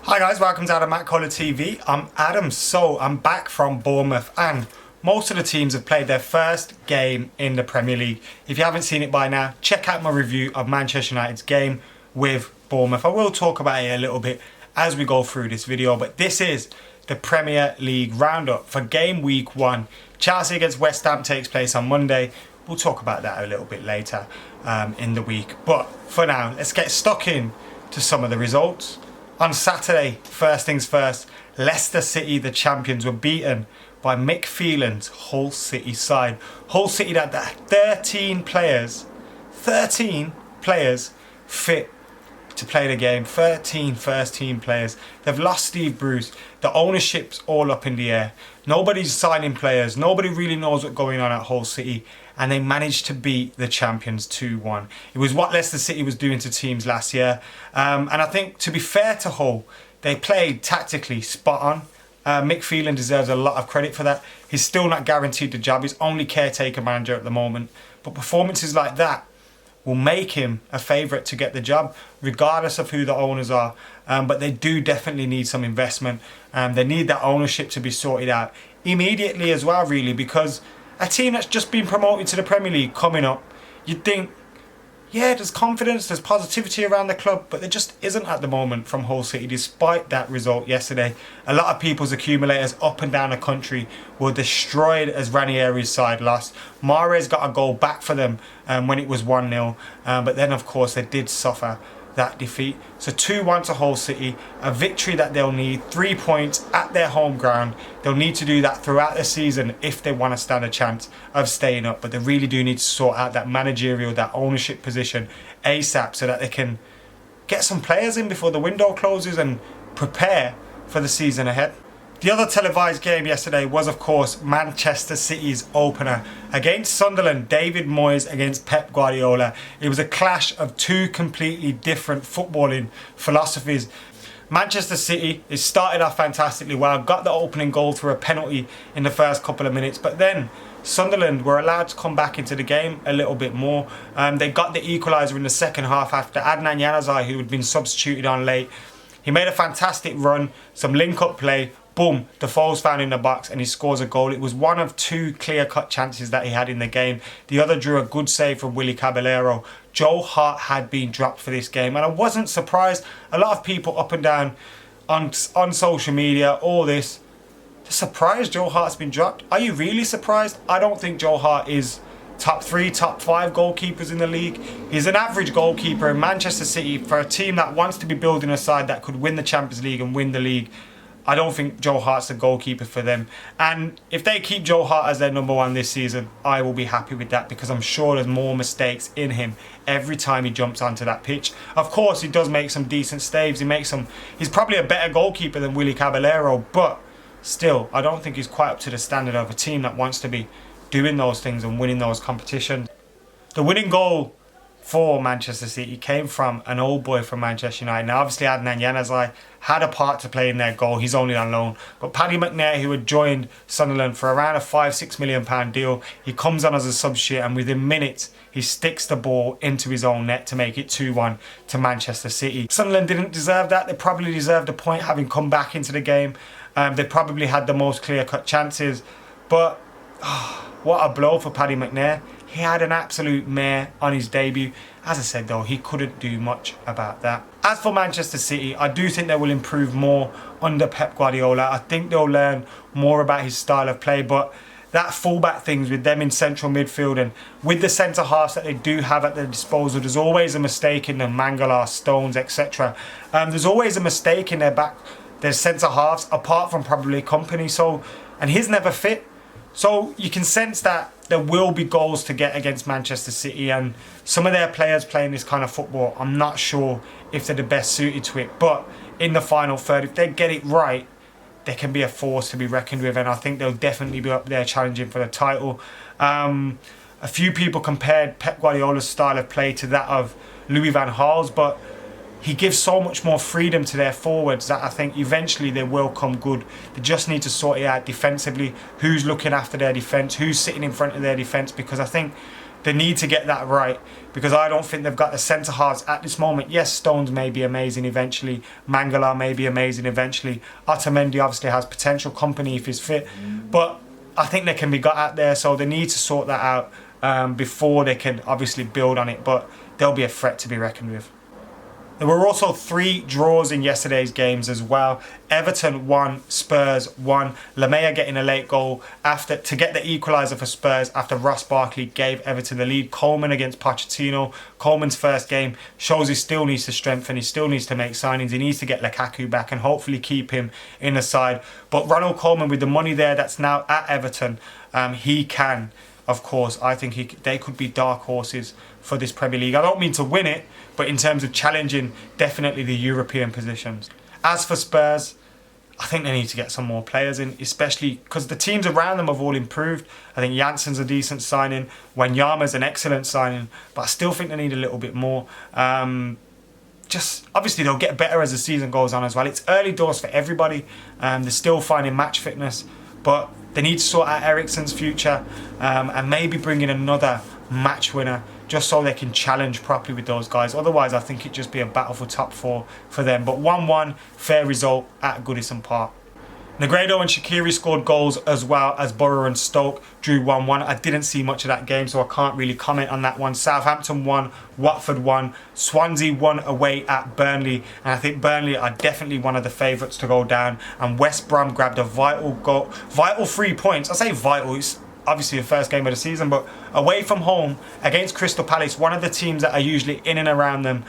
Hi guys, welcome to McKola TV. I'm Adam, so I'm back from Bournemouth and most of the teams have played their first game in the Premier League. If you haven't seen it by now, check out my review of Manchester United's game with Bournemouth. I will talk about it a little bit as we go through this video, but this is the Premier League roundup for game week 1. Chelsea against West Ham takes place on Monday. We'll talk about that a little bit later in the week. But for now, let's get stuck in to some of the results. On Saturday, first things first, Leicester City, the champions, were beaten by Mick Phelan's Hull City side. Hull City had 13 players fit to play the game. 13 first team players. They've lost Steve Bruce. The ownership's all up in the air. Nobody's signing players. Nobody really knows what's going on at Hull City. And they managed to beat the champions 2-1. It was what Leicester City was doing to teams last year. And I think, to be fair to Hull, they played tactically spot on. Mick Phelan deserves a lot of credit for that. He's still not guaranteed the job. He's only caretaker manager at the moment. But performances like that will make him a favourite to get the job, regardless of who the owners are. But they do definitely need some investment. They need that ownership to be sorted out immediately as well, really, because a team that's just been promoted to the Premier League coming up, you'd think, yeah, there's confidence, there's positivity around the club, but there just isn't at the moment from Hull City, despite that result yesterday. A lot of people's accumulators up and down the country were destroyed as Ranieri's side lost. Mahrez got a goal back for them when it was 1-0, but then of course they did suffer that defeat. So 2-1 to Hull City, a victory that they'll need, 3 points at their home ground. They'll need to do that throughout the season if they want to stand a chance of staying up, but they really do need to sort out that managerial, that ownership position ASAP so that they can get some players in before the window closes and prepare for the season ahead. The other televised game yesterday was, of course, Manchester City's opener against Sunderland. David Moyes against Pep Guardiola. It was a clash of two completely different footballing philosophies. Manchester City, it started off fantastically well, got the opening goal through a penalty in the first couple of minutes, but then Sunderland were allowed to come back into the game a little bit more. They got the equaliser in the second half after Adnan Januzaj, who had been substituted on late. He made a fantastic run, some link-up play. Boom, Defoe's found in the box and he scores a goal. It was one of two clear-cut chances that he had in the game. The other drew a good save from Willy Caballero. Joe Hart had been dropped for this game and I wasn't surprised. A lot of people up and down on social media, all this, they're surprised Joe Hart's been dropped. Are you really surprised? I don't think Joe Hart is top 3, top 5 goalkeepers in the league. He's an average goalkeeper in Manchester City for a team that wants to be building a side that could win the Champions League and win the league. I don't think Joe Hart's a goalkeeper for them. And if they keep Joe Hart as their number 1 this season, I will be happy with that because I'm sure there's more mistakes in him every time he jumps onto that pitch. Of course, he does make some decent saves. He's probably a better goalkeeper than Willy Caballero, but still, I don't think he's quite up to the standard of a team that wants to be doing those things and winning those competitions. The winning goal for Manchester City came from an old boy from Manchester United. Now obviously Adnan Januzaj had a part to play in their goal, he's only on loan, but Paddy McNair, who had joined Sunderland for around a £5-6 million deal, he comes on as a substitute and within minutes he sticks the ball into his own net to make it 2-1 to Manchester City. Sunderland didn't deserve that. They probably deserved a point having come back into the game. They probably had the most clear-cut chances, but what a blow for Paddy McNair. He had an absolute mare on his debut. As I said though, he couldn't do much about that. As for Manchester City, I do think they will improve more under Pep Guardiola. I think they'll learn more about his style of play, but that fullback things with them in central midfield and with the centre halves that they do have at their disposal, there's always a mistake in them, Mangala, Stones, etc. There's always a mistake in their centre halves, apart from probably Company. And he's never fit. So you can sense that there will be goals to get against Manchester City, and some of their players playing this kind of football, I'm not sure if they're the best suited to it, but in the final third, if they get it right, they can be a force to be reckoned with, and I think they'll definitely be up there challenging for the title. A few people compared Pep Guardiola's style of play to that of Louis van Gaal's, but he gives so much more freedom to their forwards that I think eventually they will come good. They just need to sort it out defensively. Who's looking after their defence? Who's sitting in front of their defence? Because I think they need to get that right, because I don't think they've got the centre halves at this moment. Yes, Stones may be amazing eventually, McKola may be amazing eventually, Otamendi obviously has potential, company if he's fit, but I think they can be got out there, so they need to sort that out before they can obviously build on it, but they'll be a threat to be reckoned with. There were also 3 draws in yesterday's games as well. Everton won, Spurs won. Lamela getting a late goal to get the equaliser for Spurs after Ross Barkley gave Everton the lead. Coleman against Pochettino. Coleman's first game shows he still needs to strengthen. He still needs to make signings. He needs to get Lukaku back and hopefully keep him in the side. But Ronald Koeman, with the money there that's now at Everton, he can, of course, I think they could be dark horses for this Premier League. I don't mean to win it, but in terms of challenging, definitely the European positions. As for Spurs, I think they need to get some more players in, especially because the teams around them have all improved. I think Janssen's a decent signing, Wanyama's an excellent signing, but I still think they need a little bit more. Just obviously they'll get better as the season goes on as well. It's early doors for everybody. They're still finding match fitness, but they need to sort out Eriksen's future and maybe bring in another match winner just so they can challenge properly with those guys. Otherwise, I think it'd just be a battle for top 4 for them. But 1-1, fair result at Goodison Park. Negredo and Shaqiri scored goals as well as Borough and Stoke drew 1-1. I didn't see much of that game, so I can't really comment on that one. Southampton won, Watford won, Swansea won away at Burnley, and I think Burnley are definitely one of the favourites to go down. And West Brom grabbed a vital 3 points. I say vital, it's obviously the first game of the season, but away from home against Crystal Palace, one of the teams that are usually in and around them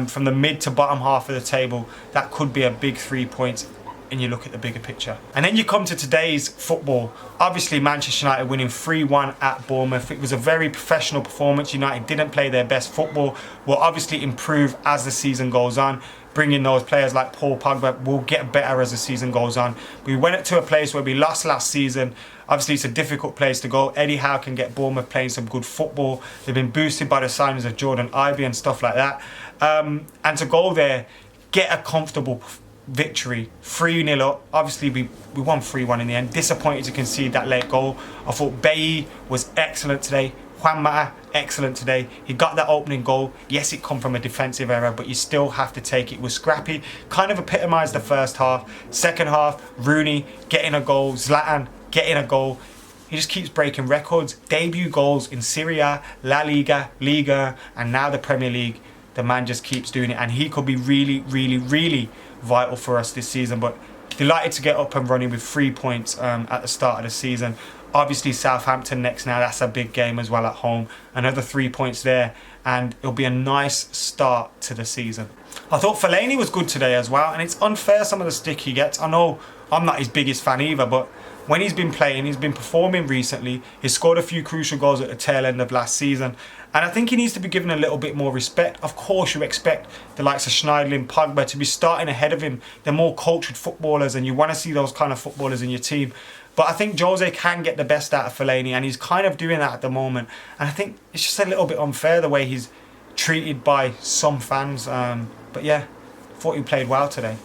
from the mid to bottom half of the table. That could be a big 3 points. And you look at the bigger picture. And then you come to today's football. Obviously, Manchester United winning 3-1 at Bournemouth. It was a very professional performance. United didn't play their best football. Will obviously improve as the season goes on. Bringing those players like Paul Pogba will get better as the season goes on. We went to a place where we lost last season. Obviously, it's a difficult place to go. Eddie Howe can get Bournemouth playing some good football. They've been boosted by the signings of Jordan Ivey and stuff like that. And to go there, get a comfortable victory, 3-0 up. Obviously, we won 3-1 in the end. Disappointed to concede that late goal. I thought Bailly was excellent today. Juan Mata, excellent today. He got that opening goal. Yes, it come from a defensive error, but you still have to take it. It was scrappy. Kind of epitomised the first half. Second half, Rooney getting a goal. Zlatan getting a goal. He just keeps breaking records. Debut goals in Serie A, La Liga, Liga, and now the Premier League. The man just keeps doing it, and he could be really, really, really vital for us this season. But delighted to get up and running with 3 points at the start of the season. Obviously Southampton next now, that's a big game as well at home. Another 3 points there, and it'll be a nice start to the season. I thought Fellaini was good today as well, and it's unfair some of the stick he gets. I know I'm not his biggest fan either, but when he's been playing, he's been performing recently. He's scored a few crucial goals at the tail end of last season, and I think he needs to be given a little bit more respect. Of course, you expect the likes of Schneiderlin, Pogba to be starting ahead of him. They're more cultured footballers, and you want to see those kind of footballers in your team. But I think Jose can get the best out of Fellaini, and he's kind of doing that at the moment. And I think it's just a little bit unfair the way he's treated by some fans. But yeah, thought he played well today.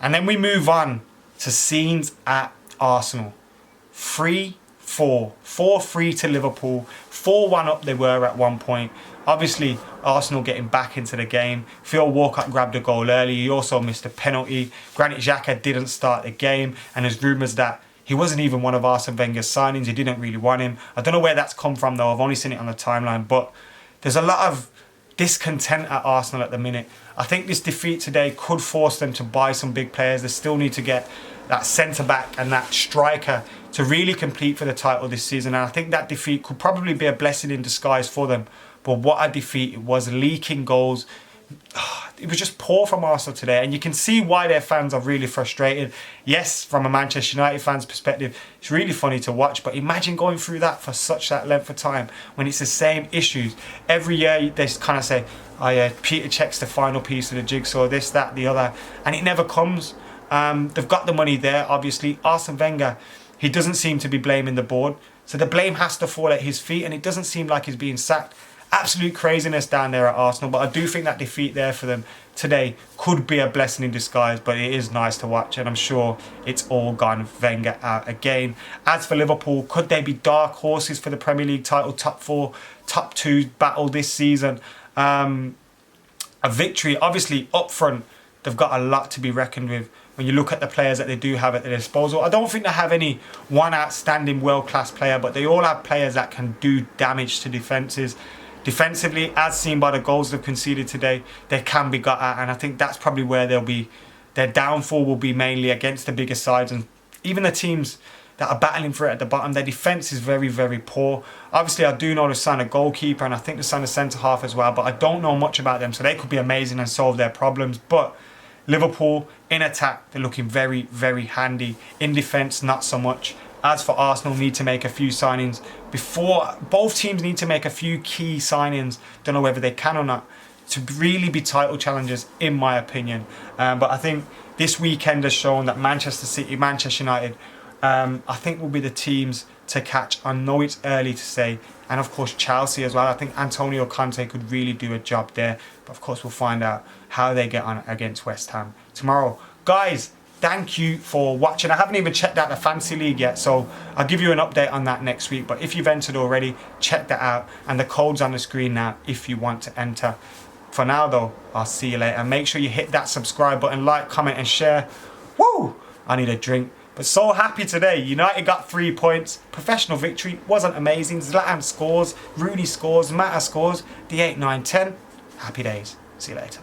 And then we move on to scenes at Arsenal. 3-4. 4-3 to Liverpool. 4-1 up they were at one point. Obviously, Arsenal getting back into the game. Phil Walcott grabbed a goal early. He also missed a penalty. Granit Xhaka didn't start the game. And there's rumours that he wasn't even one of Arsene Wenger's signings. He didn't really want him. I don't know where that's come from though. I've only seen it on the timeline. But there's a lot of discontent at Arsenal at the minute. I think this defeat today could force them to buy some big players. They still need to get that centre-back and that striker to really compete for the title this season. And I think that defeat could probably be a blessing in disguise for them. But what a defeat it was. Leaking goals. It was just poor from Arsenal today, and you can see why their fans are really frustrated. Yes, from a Manchester United fan's perspective, it's really funny to watch, but imagine going through that for such that length of time when it's the same issues. Every year they kind of say, oh yeah, Peter checks the final piece of the jigsaw, this, that, the other, and it never comes. They've got the money there, obviously. Arsene Wenger, he doesn't seem to be blaming the board, so the blame has to fall at his feet, and it doesn't seem like he's being sacked. absolute craziness down there at Arsenal. But I do think that defeat there for them today could be a blessing in disguise, but it is nice to watch, and I'm sure it's all gone Wenger out again. As for Liverpool, could they be dark horses for the Premier League title, top 4, top 2 battle this season? A victory, obviously up front, they've got a lot to be reckoned with when you look at the players that they do have at their disposal. I don't think they have any one outstanding world-class player, but they all have players that can do damage to defences. Defensively, as seen by the goals they've conceded today, they can be got at, and I think that's probably where their downfall will be, mainly against the bigger sides, and even the teams that are battling for it at the bottom. Their defence is very, very poor. Obviously, I do know the Son a goalkeeper, and I think the Son a centre-half as well, but I don't know much about them, so they could be amazing and solve their problems. But Liverpool, in attack, they're looking very, very handy. In defence, not so much. As for Arsenal, need to make a few signings before. Both teams need to make a few key signings. Don't know whether they can or not, to really be title challengers, in my opinion. But I think this weekend has shown that Manchester City, Manchester United, I think will be the teams to catch. I know it's early to say. And of course Chelsea as well. I think Antonio Conte could really do a job there. But of course we'll find out how they get on against West Ham tomorrow. Guys, thank you for watching. I haven't even checked out the Fantasy League yet, so I'll give you an update on that next week. But if you've entered already, check that out. And the code's on the screen now if you want to enter. For now though, I'll see you later. Make sure you hit that subscribe button, like, comment and share. Woo! I need a drink. But so happy today. United got 3 points. Professional victory. Wasn't amazing. Zlatan scores. Rooney scores. Mata scores. The 8, 9, 10. Happy days. See you later.